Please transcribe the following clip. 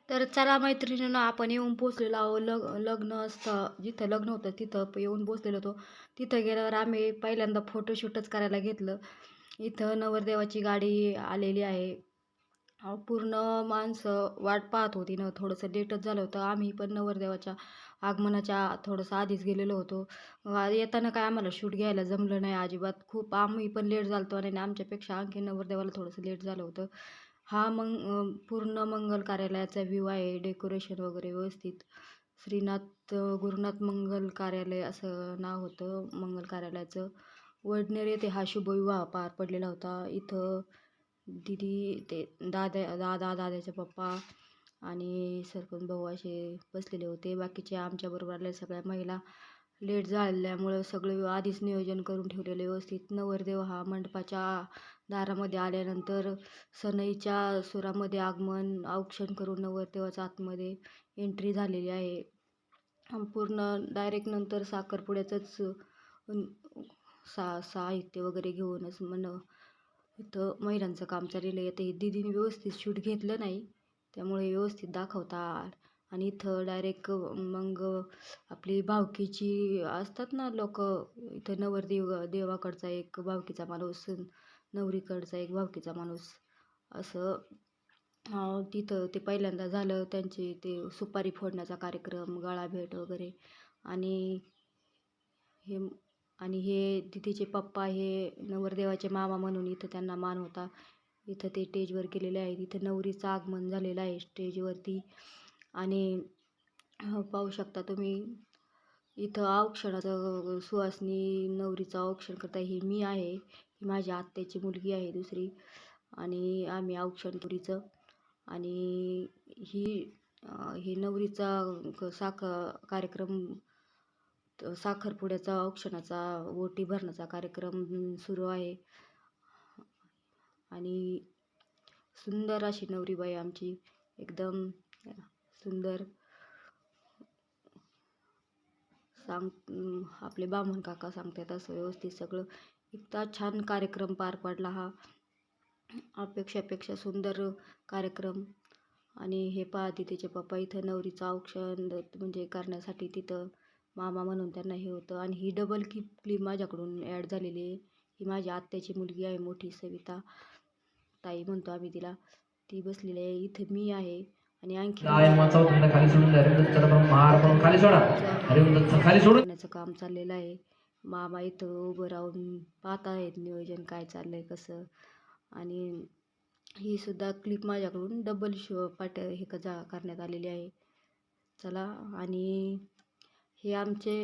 तर चला मैत्रिणींनो, आपण येऊन पोचलेलो आहोत. लग्न असतं जिथं लग्न होतं तिथं येऊन पोचलेलो होतो. तिथं गेल्यावर आम्ही पहिल्यांदा फोटोशूटच करायला घेतलं. इथं नवरदेवाची गाडी आलेली आहे. पूर्ण माणसं वाट पाहत होती ना, थोडंसं लेटच झालं होतं. आम्ही पण नवरदेवाच्या आगमनाच्या थोडंसं आधीच गेलेलो होतो. येताना काय आम्हाला शूट घ्यायला जमलं नाही अजिबात. खूप आम्ही पण लेट झालो होतो आणि आमच्यापेक्षा आणखी नवरदेवाला थोडंसं लेट झालं होतं. हा पूर्ण मंगल कार्यालयाचा व्ह्यू आहे. डेकोरेशन वगैरे व्यवस्थित. श्रीनाथ गुरुनाथ मंगल कार्यालय असं नाव होतं मंगल कार्यालयाचं. वडनेर येथे हा शुभविवाह पार पडलेला होता. इथं दीदी ते दादाचे पप्पा आणि सरपंच भाऊ असे बसलेले होते. बाकीचे आमच्याबरोबर आलेल्या सगळ्या महिला लेट झाल्यामुळं सगळं आधीच नियोजन करून ठेवलेलं व्यवस्थित. नवरदेव हा मंडपाच्या दारामध्ये आल्यानंतर सनईच्या सुरामध्ये आगमन औक्षण करून नवरदेवाचं आतमध्ये एंट्री झालेली आहे. पूर्ण डायरेक्ट नंतर साखरपुड्याचंच साहित्य वगैरे घेऊनच इथं महिलांचं काम चाललेलं आहे. ते दीदीने व्यवस्थित शूट घेतलं नाही, त्यामुळे व्यवस्थित दाखवतात. आणि इथं डायरेक्ट मग आपली भावकीची असतात ना लोक, इथं देवाकडचा एक भावकीचा माणूस, नवरीकडचा एक भावकीचा माणूस असं तिथं ते पहिल्यांदा झालं. त्यांची ते सुपारी फोडण्याचा कार्यक्रम, गळाभेट वगैरे. आणि हे हे दीदीचे पप्पा हे नवरदेवाचे मामा म्हणून इथं त्यांना मान होता. इथं ते स्टेजवर केलेले आहेत. इथं नवरीचं आगमन झालेलं आहे स्टेजवरती. आणि पाहू शकता तुम्ही इथं औक्षणाचं सुहासनी नवरीचं औक्षण करता. ही मी आहे, ही माझ्या आत्याची मुलगी आहे दुसरी. आणि आम्ही औक्षण पुरीचं. आणि ही नवरीचा कार्यक्रम, साखरपुड्याचा औक्षणाचा ओटी भरण्याचा कार्यक्रम सुरू आहे. आणि सुंदर अशी नवरीबाई आमची, एकदम सुंदर. आपले बामण काका सांगतात असं व्यवस्थित सगळं. इतका छान कार्यक्रम पार पडला हा, अपेक्षापेक्षा सुंदर कार्यक्रम. आणि हे पहा तिचे पप्पा इथं नवरीचं औक्षण म्हणजे करण्यासाठी तिथं मामा म्हणून त्यांना हे होतं. आणि ही डबल क्लिप माझ्याकडून ॲड झालेली आहे. ही माझी आत्याची मुलगी आहे मोठी, सविता ताई म्हणतो आम्ही तिला. ती बसलेली आहे. इथं मी आहे. आणि आणखी करण्याचं काम चाललेलं आहे. मामा इथं उभं राहून पाहत आहेत नियोजन काय चाललंय कसं. आणि ही सुद्धा क्लिप माझ्याकडून डबल करण्यात आलेली आहे. चला, आणि हे आमचे